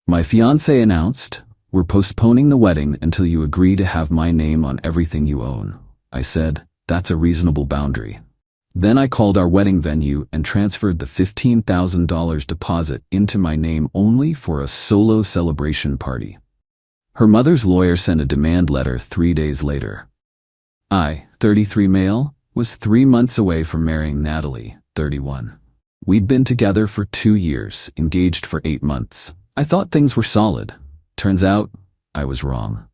My fiancé announced, "We're postponing the wedding until you agree to have my name on everything you own." I said, "That's a reasonable boundary." Then I called our wedding venue and transferred the $15,000 deposit into my name only for a solo celebration party. Her mother's lawyer sent a demand letter 3 days later. I, 33 male, was 3 months away from marrying Natalie, 31. We'd been together for 2 years, engaged for 8 months. I thought things were solid. Turns out, I was wrong.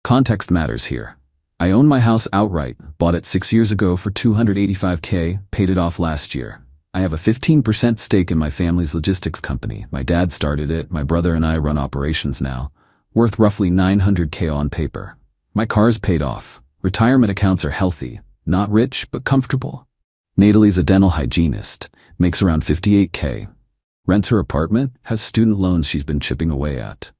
Context matters here. I own my house outright, bought it 6 years ago for $285K, paid it off last year. I have a 15% stake in my family's logistics company. My dad started it, my brother and I run operations now, worth roughly $900K on paper. My car's paid off. Retirement accounts are healthy, not rich, but comfortable. Natalie's a dental hygienist, makes around $58K. Rents her apartment, has student loans she's been chipping away at.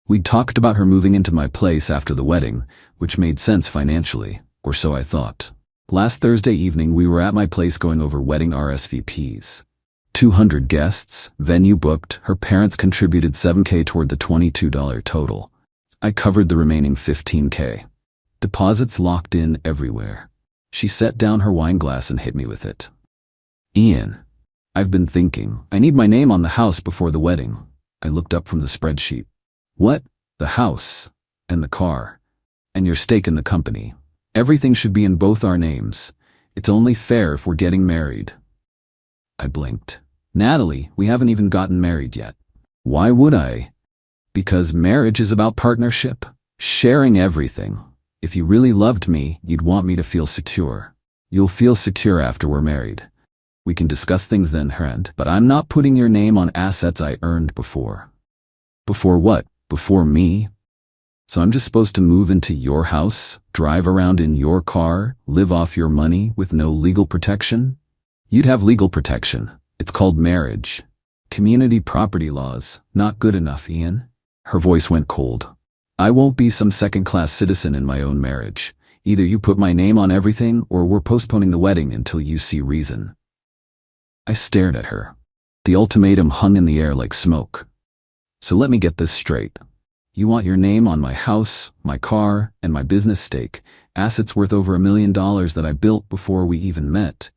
We'd talked about her moving into my place after the wedding, which made sense financially, or so I thought. Last Thursday evening we were at my place going over wedding RSVPs. 200 guests, venue booked, her parents contributed $7K toward the $22 total. I covered the remaining $15K. Deposits locked in everywhere. She set down her wine glass and hit me with it. "Ian, I've been thinking, I need my name on the house before the wedding." I looked up from the spreadsheet. "What? The house? And the car? And your stake in the company? Everything should be in both our names. It's only fair if we're getting married." I blinked. "Natalie, we haven't even gotten married yet." "Why would I?" "Because marriage is about partnership, sharing everything. If you really loved me, you'd want me to feel secure. You'll feel secure after we're married. We can discuss things then, friend, but I'm not putting your name on assets I earned before." "Before what? Before me? So I'm just supposed to move into your house, drive around in your car, live off your money with no legal protection?" "You'd have legal protection. It's called marriage. Community property laws, not good enough, Ian." Her voice went cold. "I won't be some second-class citizen in my own marriage. Either you put my name on everything or we're postponing the wedding until you see reason." I stared at her. The ultimatum hung in the air like smoke. "So let me get this straight. You want your name on my house, my car, and my business stake, assets worth over $1 million that I built before we even met.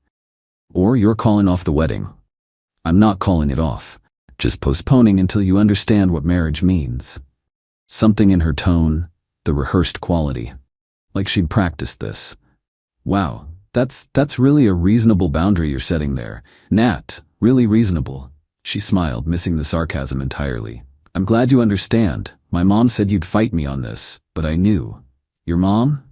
Or you're calling off the wedding." "I'm not calling it off. Just postponing until you understand what marriage means." Something in her tone, the rehearsed quality. Like she'd practiced this. "Wow, that's really a reasonable boundary you're setting there. Nat, really reasonable." She smiled, missing the sarcasm entirely. "I'm glad you understand. My mom said you'd fight me on this, but I knew." "Your mom?"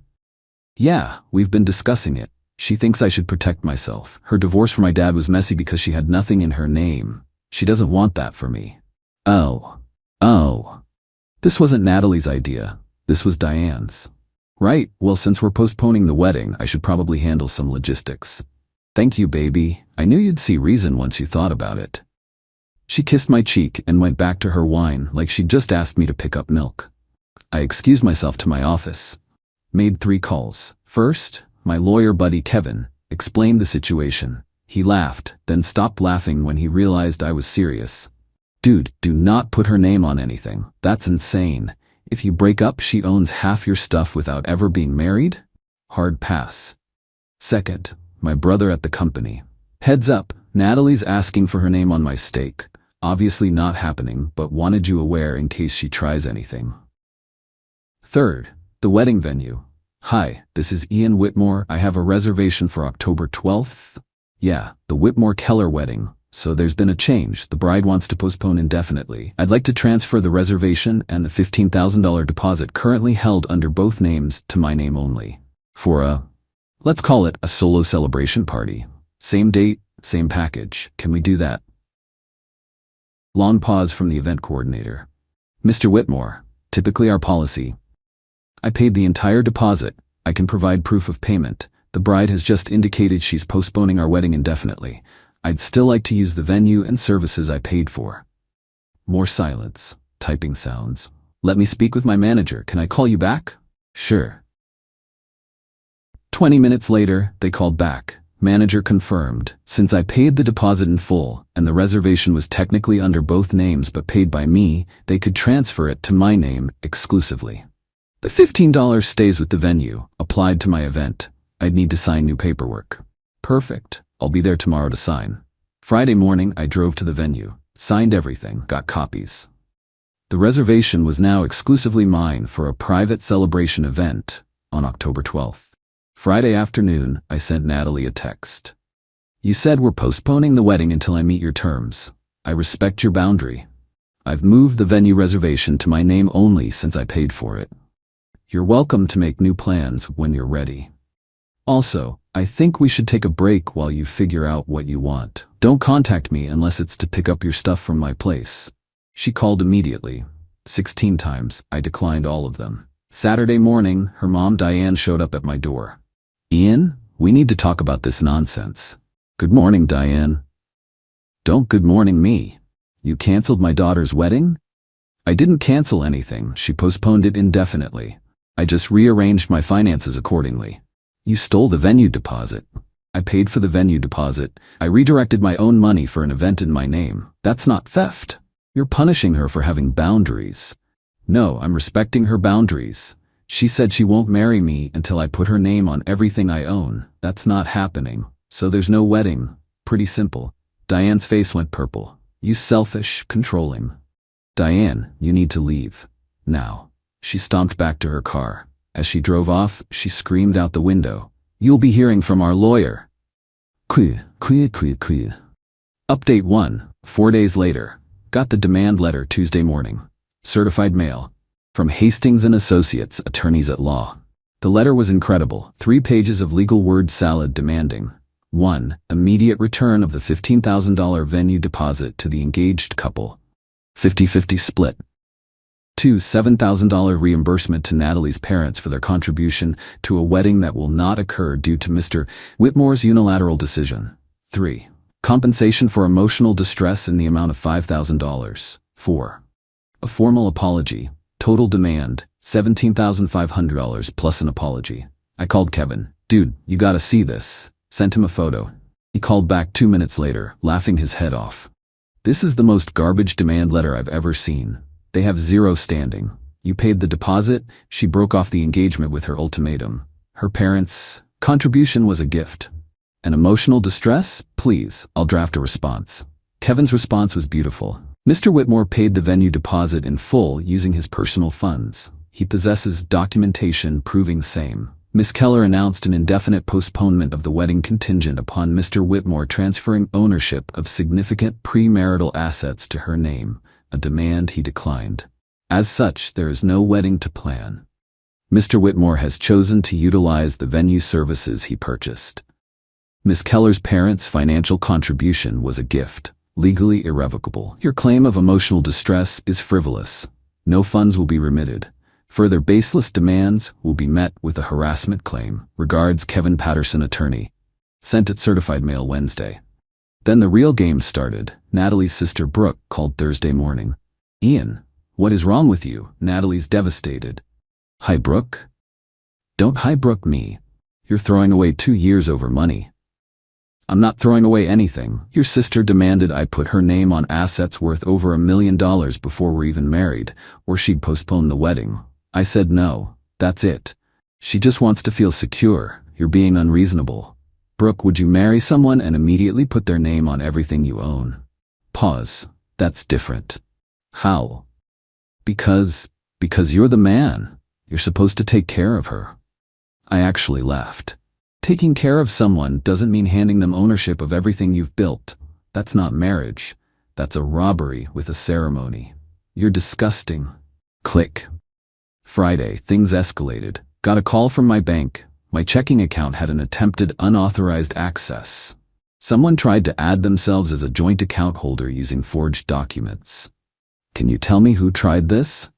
"Yeah, we've been discussing it. She thinks I should protect myself. Her divorce from my dad was messy because she had nothing in her name. She doesn't want that for me." Oh. This wasn't Natalie's idea. This was Diane's. "Right, well, since we're postponing the wedding, I should probably handle some logistics." "Thank you, baby. I knew you'd see reason once you thought about it." She kissed my cheek and went back to her wine like she'd just asked me to pick up milk. I excused myself to my office. Made 3 calls. First, my lawyer buddy Kevin explained the situation. He laughed, then stopped laughing when he realized I was serious. "Dude, do not put her name on anything. That's insane. If you break up, she owns half your stuff without ever being married? Hard pass." Second, my brother at the company. "Heads up, Natalie's asking for her name on my stake. Obviously not happening, but wanted you aware in case she tries anything." Third, the wedding venue. "Hi, this is Ian Whitmore. I have a reservation for October 12th. Yeah, the Whitmore-Keller wedding. So there's been a change. The bride wants to postpone indefinitely. I'd like to transfer the reservation and the $15,000 deposit currently held under both names to my name only. For let's call it a solo celebration party. Same date, same package. Can we do that?" Long pause from the event coordinator. "Mr. Whitmore, typically our policy." "I paid the entire deposit. I can provide proof of payment. The bride has just indicated she's postponing our wedding indefinitely. I'd still like to use the venue and services I paid for." More silence, typing sounds. "Let me speak with my manager. Can I call you back?" "Sure." 20 minutes later, they called back. Manager confirmed. Since I paid the deposit in full, and the reservation was technically under both names but paid by me, they could transfer it to my name exclusively. The $15 stays with the venue, applied to my event. I'd need to sign new paperwork. Perfect. I'll be there tomorrow to sign. Friday morning, I drove to the venue, signed everything, got copies. The reservation was now exclusively mine for a private celebration event on October 12th. Friday afternoon, I sent Natalie a text. You said we're postponing the wedding until I meet your terms. I respect your boundary. I've moved the venue reservation to my name only since I paid for it. You're welcome to make new plans when you're ready. Also, I think we should take a break while you figure out what you want. Don't contact me unless it's to pick up your stuff from my place. She called immediately. 16 times, I declined all of them. Saturday morning, her mom Diane showed up at my door. Ian, we need to talk about this nonsense. Good morning, Diane. Don't good morning me. You canceled my daughter's wedding? I didn't cancel anything, she postponed it indefinitely. I just rearranged my finances accordingly. You stole the venue deposit. I paid for the venue deposit. I redirected my own money for an event in my name. That's not theft. You're punishing her for having boundaries. No, I'm respecting her boundaries. She said she won't marry me until I put her name on everything I own. That's not happening. So there's no wedding. Pretty simple. Diane's face went purple. You selfish, controlling. Diane, you need to leave. Now. She stomped back to her car. As she drove off, she screamed out the window. You'll be hearing from our lawyer. Update 1. 4 days later. Got the demand letter Tuesday morning. Certified mail. From Hastings & Associates, attorneys at law. The letter was incredible. 3 pages of legal word salad demanding 1. Immediate return of the $15,000 venue deposit to the engaged couple. 50-50 split. 2. $7,000 reimbursement to Natalie's parents for their contribution to a wedding that will not occur due to Mr. Whitmore's unilateral decision. 3. Compensation for emotional distress in the amount of $5,000. 4. A formal apology. Total demand, $17,500 plus an apology. I called Kevin. Dude, you gotta see this. Sent him a photo. He called back 2 minutes later, laughing his head off. This is the most garbage demand letter I've ever seen. They have zero standing. You paid the deposit, she broke off the engagement with her ultimatum. Her parents' contribution was a gift. An emotional distress? Please, I'll draft a response. Kevin's response was beautiful. Mr. Whitmore paid the venue deposit in full using his personal funds. He possesses documentation proving the same. Ms. Keller announced an indefinite postponement of the wedding contingent upon Mr. Whitmore transferring ownership of significant premarital assets to her name, a demand he declined. As such, there is no wedding to plan. Mr. Whitmore has chosen to utilize the venue services he purchased. Ms. Keller's parents' financial contribution was a gift, legally irrevocable. Your claim of emotional distress is frivolous. No funds will be remitted. Further baseless demands will be met with a harassment claim. Regards, Kevin Patterson, attorney. Sent it certified mail Wednesday. Then the real game started. Natalie's sister Brooke called Thursday morning. Ian, what is wrong with you? Natalie's devastated. Hi, Brooke. Don't hi, Brooke me. You're throwing away 2 years over money. I'm not throwing away anything. Your sister demanded I put her name on assets worth over $1 million before we're even married, or she'd postpone the wedding. I said no. That's it. She just wants to feel secure. You're being unreasonable. Brooke, would you marry someone and immediately put their name on everything you own? Pause. That's different. How? Because you're the man. You're supposed to take care of her. I actually laughed. Taking care of someone doesn't mean handing them ownership of everything you've built. That's not marriage. That's a robbery with a ceremony. You're disgusting. Click. Friday, things escalated. Got a call from my bank. My checking account had an attempted unauthorized access. Someone tried to add themselves as a joint account holder using forged documents. Can you tell me who tried this?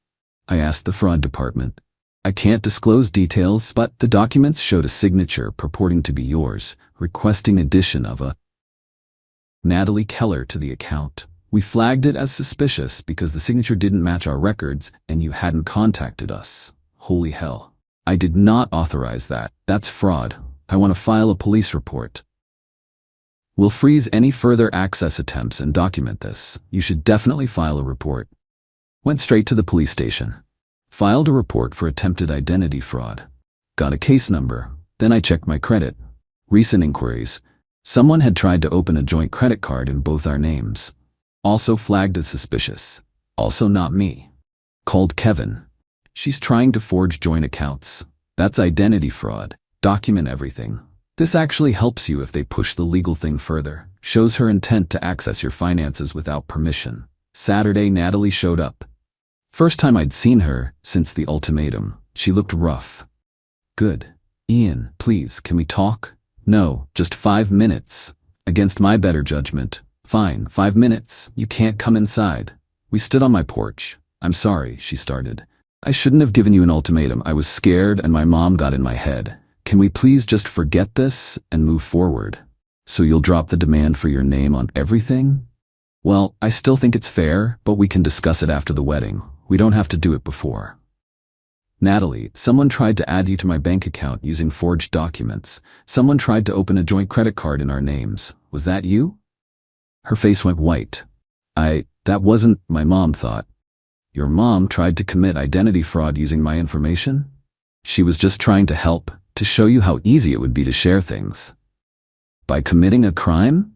I asked the fraud department. I can't disclose details, but the documents showed a signature purporting to be yours, requesting addition of a Natalie Keller to the account. We flagged it as suspicious because the signature didn't match our records and you hadn't contacted us. Holy hell. I did not authorize that. That's fraud. I want to file a police report. We'll freeze any further access attempts and document this. You should definitely file a report. Went straight to the police station. Filed a report for attempted identity fraud. Got a case number. Then I checked my credit. Recent inquiries. Someone had tried to open a joint credit card in both our names. Also flagged as suspicious. Also not me. Called Kevin. She's trying to forge joint accounts. That's identity fraud. Document everything. This actually helps you if they push the legal thing further. Shows her intent to access your finances without permission. Saturday, Natalie showed up. First time I'd seen her since the ultimatum. She looked rough. Good. Ian, please, can we talk? No, just 5 minutes. Against my better judgment. Fine, 5 minutes. You can't come inside. We stood on my porch. I'm sorry, she started. I shouldn't have given you an ultimatum. I was scared and my mom got in my head. Can we please just forget this and move forward? So you'll drop the demand for your name on everything? Well, I still think it's fair, but we can discuss it after the wedding. We don't have to do it before. Natalie, someone tried to add you to my bank account using forged documents. Someone tried to open a joint credit card in our names. Was that you? Her face went white. That wasn't, my mom thought. Your mom tried to commit identity fraud using my information? She was just trying to help, to show you how easy it would be to share things. By committing a crime?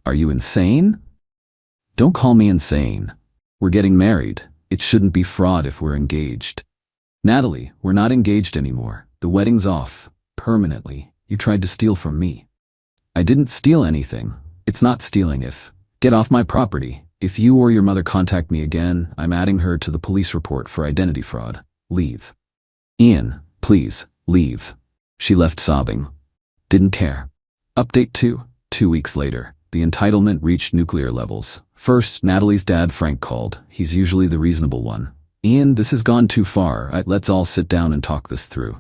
Are you insane? Don't call me insane. We're getting married. It shouldn't be fraud if we're engaged. Natalie, we're not engaged anymore. The wedding's off. Permanently. You tried to steal from me. I didn't steal anything. It's not stealing if. Get off my property. If you or your mother contact me again, I'm adding her to the police report for identity fraud. Leave. Ian, please, leave. She left sobbing. Didn't care. Update 2. 2 weeks later, the entitlement reached nuclear levels. First, Natalie's dad Frank called. He's usually the reasonable one. Ian, this has gone too far. Let's all sit down and talk this through.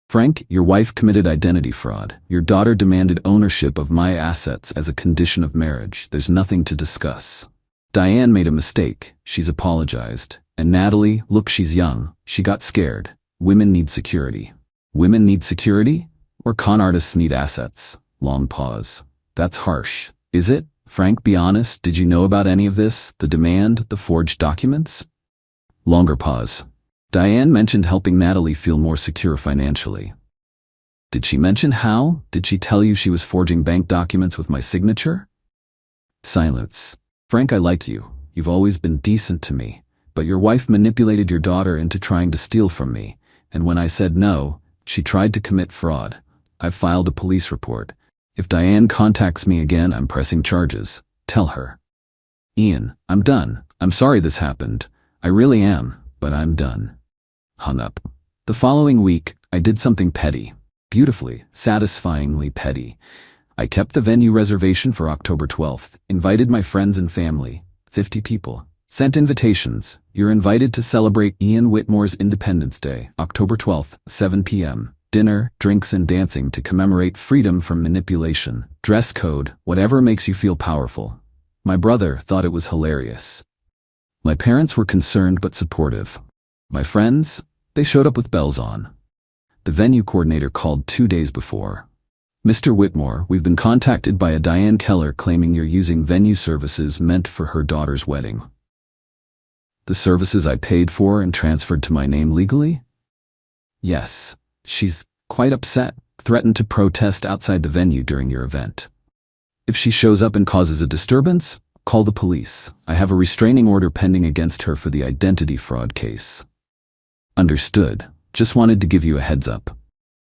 Frank, your wife committed identity fraud. Your daughter demanded ownership of my assets as a condition of marriage. There's nothing to discuss. Diane made a mistake. She's apologized. And Natalie, look, she's young. She got scared. Women need security. Women need security? Or con artists need assets? Long pause. That's harsh. Is it? Frank, be honest. Did you know about any of this? The demand, the forged documents? Longer pause. Diane mentioned helping Natalie feel more secure financially. Did she mention how? Did she tell you she was forging bank documents with my signature? Silence. Frank, I like you. You've always been decent to me. But your wife manipulated your daughter into trying to steal from me. And when I said no, she tried to commit fraud. I've filed a police report. If Diane contacts me again, I'm pressing charges. Tell her. Ian, I'm done. I'm sorry this happened. I really am, but I'm done. Hung up. The following week, I did something petty. Beautifully, satisfyingly petty. I kept the venue reservation for October 12th, invited my friends and family, 50 people. Sent invitations. You're invited to celebrate Ian Whitmore's Independence Day, October 12th, 7 p.m. Dinner, drinks and dancing to commemorate freedom from manipulation. Dress code, whatever makes you feel powerful. My brother thought it was hilarious. My parents were concerned but supportive. My friends, they showed up with bells on. The venue coordinator called 2 days before. Mr. Whitmore, we've been contacted by a Diane Keller claiming you're using venue services meant for her daughter's wedding. The services I paid for and transferred to my name legally? Yes. She's quite upset, threatened to protest outside the venue during your event. If she shows up and causes a disturbance, call the police. I have a restraining order pending against her for the identity fraud case. Understood. Just wanted to give you a heads up.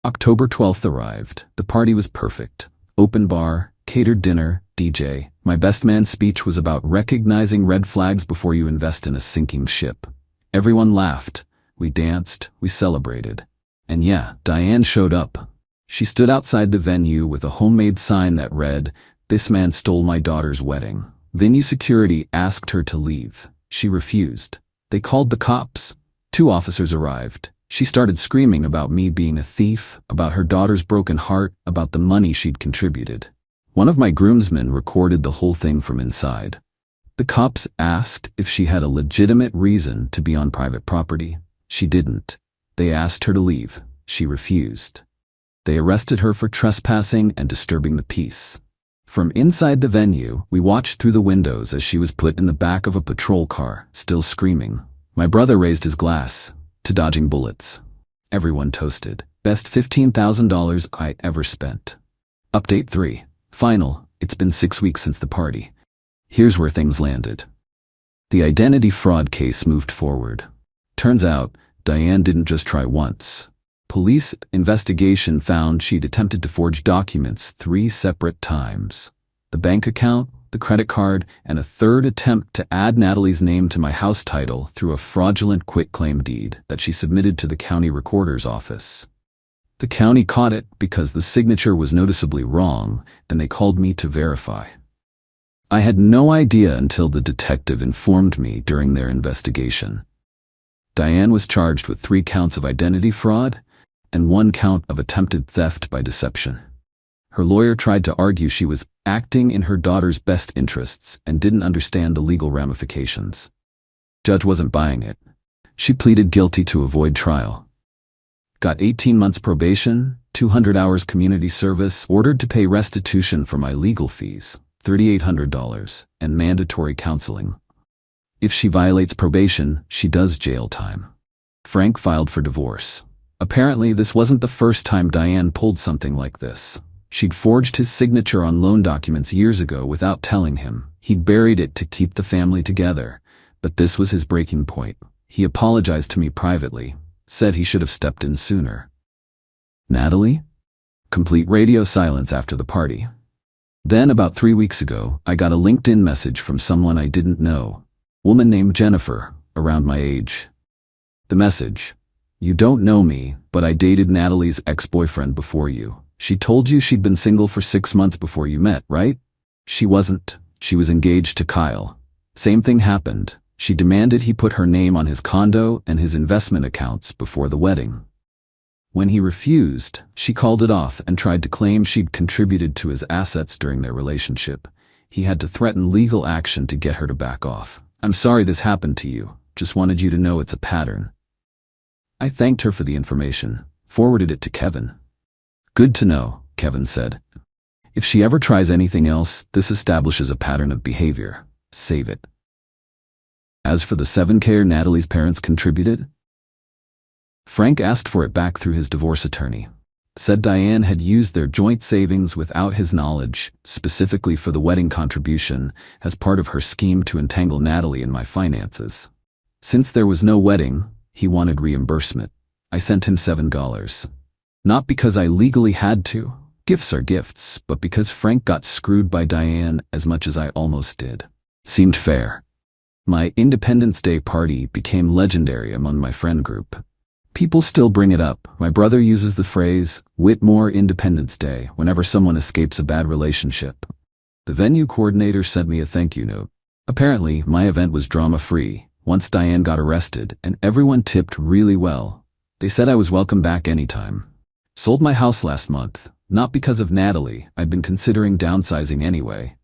October 12th arrived. The party was perfect. Open bar, catered dinner, DJ. My best man's speech was about recognizing red flags before you invest in a sinking ship. Everyone laughed. We danced. We celebrated. And yeah, Diane showed up. She stood outside the venue with a homemade sign that read, "This man stole my daughter's wedding." Venue security asked her to leave. She refused. They called the cops. 2 officers arrived. She started screaming about me being a thief, about her daughter's broken heart, about the money she'd contributed. One of my groomsmen recorded the whole thing from inside. The cops asked if she had a legitimate reason to be on private property. She didn't. They asked her to leave. She refused. They arrested her for trespassing and disturbing the peace. From inside the venue, we watched through the windows as she was put in the back of a patrol car, still screaming. My brother raised his glass to dodging bullets. Everyone toasted. Best $15,000 I ever spent. Update 3. Final. It's been 6 weeks since the party. Here's where things landed. The identity fraud case moved forward. Turns out, Diane didn't just try once. Police investigation found she'd attempted to forge documents 3 separate times. The bank account, the credit card, and a third attempt to add Natalie's name to my house title through a fraudulent quitclaim deed that she submitted to the county recorder's office. The county caught it because the signature was noticeably wrong, and they called me to verify. I had no idea until the detective informed me during their investigation. Diane was charged with 3 counts of identity fraud and 1 count of attempted theft by deception. Her lawyer tried to argue she was acting in her daughter's best interests and didn't understand the legal ramifications. Judge wasn't buying it. She pleaded guilty to avoid trial. Got 18 months probation, 200 hours community service, ordered to pay restitution for my legal fees, $3,800, and mandatory counseling. If she violates probation, she does jail time. Frank filed for divorce. Apparently, this wasn't the first time Diane pulled something like this. She'd forged his signature on loan documents years ago without telling him. He'd buried it to keep the family together. But this was his breaking point. He apologized to me privately, said he should have stepped in sooner. Natalie? Complete radio silence after the party. Then, about 3 weeks ago, I got a LinkedIn message from someone I didn't know. Woman named Jennifer, around my age. The message: "You don't know me, but I dated Natalie's ex-boyfriend before you. She told you she'd been single for 6 months before you met, right? She wasn't. She was engaged to Kyle. Same thing happened. She demanded he put her name on his condo and his investment accounts before the wedding. When he refused, she called it off and tried to claim she'd contributed to his assets during their relationship. He had to threaten legal action to get her to back off. I'm sorry this happened to you. Just wanted you to know it's a pattern." I thanked her for the information, forwarded it to Kevin. "Good to know," Kevin said. "If she ever tries anything else, this establishes a pattern of behavior. Save it." As for the $7,000 Natalie's parents contributed, Frank asked for it back through his divorce attorney. Said Diane had used their joint savings without his knowledge, specifically for the wedding contribution, as part of her scheme to entangle Natalie in my finances. Since there was no wedding, he wanted reimbursement. I sent him $7. Not because I legally had to. Gifts are gifts, but because Frank got screwed by Diane as much as I almost did. Seemed fair. My Independence Day party became legendary among my friend group. People still bring it up. My brother uses the phrase, "Whitmore Independence Day," whenever someone escapes a bad relationship. The venue coordinator sent me a thank you note. Apparently, my event was drama-free once Diane got arrested, and everyone tipped really well. They said I was welcome back anytime. Sold my house last month, not because of Natalie. I'd been considering downsizing anyway.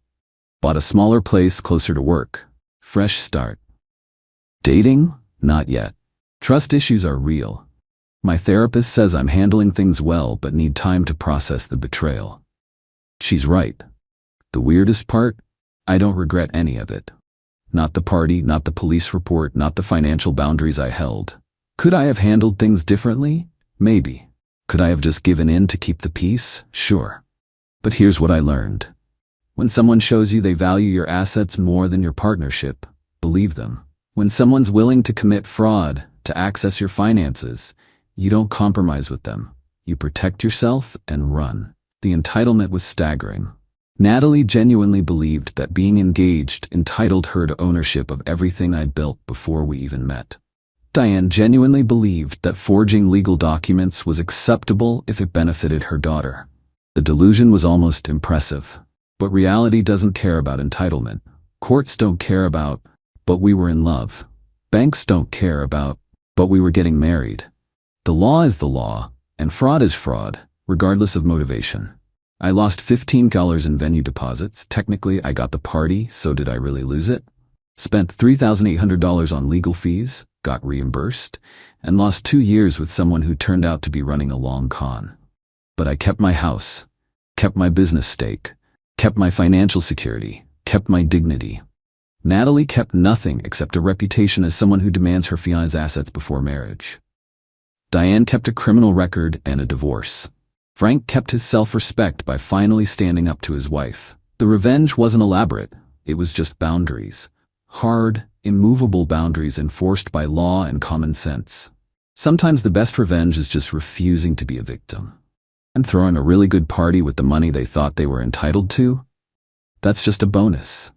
Bought a smaller place closer to work. Fresh start. Dating? Not yet. Trust issues are real. My therapist says I'm handling things well but need time to process the betrayal. She's right. The weirdest part? I don't regret any of it. Not the party, not the police report, not the financial boundaries I held. Could I have handled things differently? Maybe. Could I have just given in to keep the peace? Sure. But here's what I learned. When someone shows you they value your assets more than your partnership, believe them. When someone's willing to commit fraud to access your finances, you don't compromise with them. You protect yourself and run. The entitlement was staggering. Natalie genuinely believed that being engaged entitled her to ownership of everything I'd built before we even met. Diane genuinely believed that forging legal documents was acceptable if it benefited her daughter. The delusion was almost impressive. But reality doesn't care about entitlement. Courts don't care about, but we were in love. Banks don't care about, but we were getting married. The law is the law, and fraud is fraud, regardless of motivation. I lost $15 in venue deposits. Technically, I got the party, so did I really lose it? Spent $3,800 on legal fees, got reimbursed, and lost 2 years with someone who turned out to be running a long con. But I kept my house, kept my business stake, kept my financial security, kept my dignity. Natalie kept nothing except a reputation as someone who demands her fiancé's assets before marriage. Diane kept a criminal record and a divorce. Frank kept his self-respect by finally standing up to his wife. The revenge wasn't elaborate, it was just boundaries. Hard, immovable boundaries enforced by law and common sense. Sometimes the best revenge is just refusing to be a victim. And throwing a really good party with the money they thought they were entitled to? That's just a bonus.